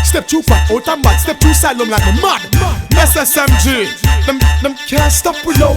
Step too fat, out and bad. Step too silent like me mad. SSMG, them can't stop we now.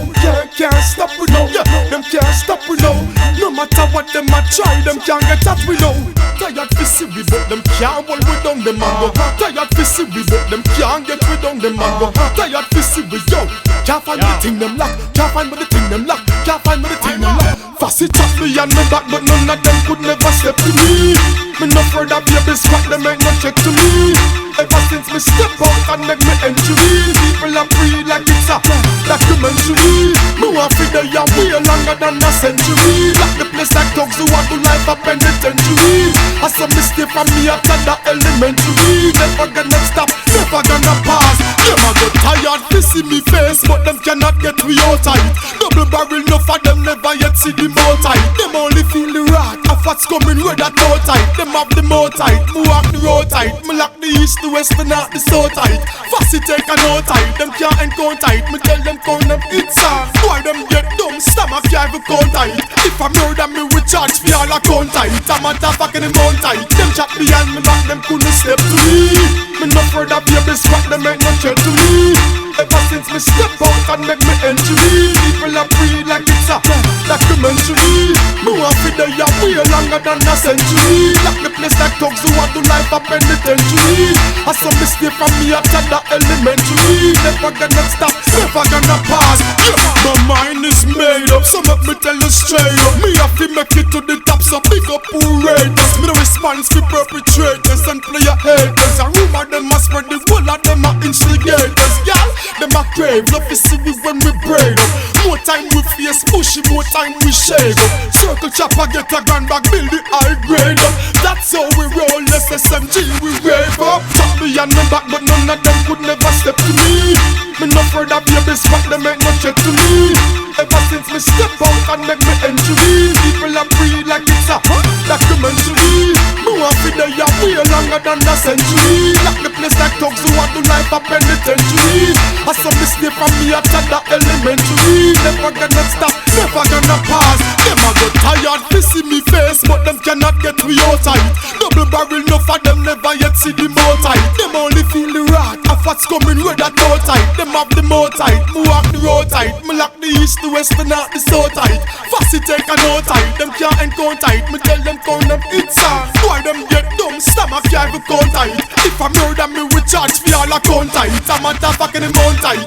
Can't stop we now. Yeah, them can't stop we now. No matter what them a try, them can't get at we now. Tired fi see we but them can't hold we down them and go. Tired fi see we but them can't get we down them and go. Tired fi see we yo. Can't find the thing them lock. Can't find the thing them lock. Can't find the thing them lock. Fussy chat me and me back, but none of them could never step to me. Me no afraid of babies, what them ain't no check to me. Ever since me step out and make me entry, people are free like it's a documentary. Me want fi dey a way longer than a century. Like the place like thugs who want to life a penitentiary. I saw me stay from me after the elementary. Never gonna stop, never gonna pause. Them a get tired to see me face, but them cannot get me out tight. Double barrel, no for them never yet see the mouth tight. Them only feel the rat of what's coming with that toe tight. Them have the mouth tight, me walk the road tight. Me lock the east, the west, the north, the south tight. Fussy take a no tight, them can't encounter tight. Me tell them count them it's on. Why them get dumb, stomach can't even count tight. If I murder me with charge for all account tight. I'm a top fucking the mount tight. Them chat behind me back, them couldn't step to me. Me no afraid of babies, what them ain't no threat to me. Ever since me step out and make me entry, people are free like it's a documentary. Me want fi dey a way longer than a century. Like the place like thugs who want to life a penitentiary. I saw me stay from me after the elementary. Never gonna stop, never gonna pause. My mind is made up, so make me tell you straight up. Me have to make it to the top, so big up who raiders. Me no response to perpetrators and player haters. A rumor them a spread, the whole of them are instigators. Y'all, them a crave, love to see me when we braid up. More time we face pushy, more time we shake up. Circle chopper, get a grand bag, build the high grade up. That's how we roll, SSMG, we rave up. Top me and me back, but none of them could never step to me. Me no afraid of babies, what them ain't no check to me. Ever since me step out and make me entry, people are free like it's a documentary. Me want fi dey a way longer than a century. Like the place like thugs who want to life a penitentiary. I saw me stay from me after the elementary. Never gonna stop, never gonna pause. Them a get tired to see me face, but them cannot get me out tight. Double barrel, no for them never yet see the mouth tight. Them only feel the rat of what's coming with that toe tight. Them have the mouth tight, me walk the road tight. Me lock the east, the west, the north, the south tight. Fussy take a no tight, them can't encounter tight. Me tell them count them it's on. Why them get dumb, stomach can't even count tight. If I murder me with charge for all account tight. I'm a top fucking the mount tight.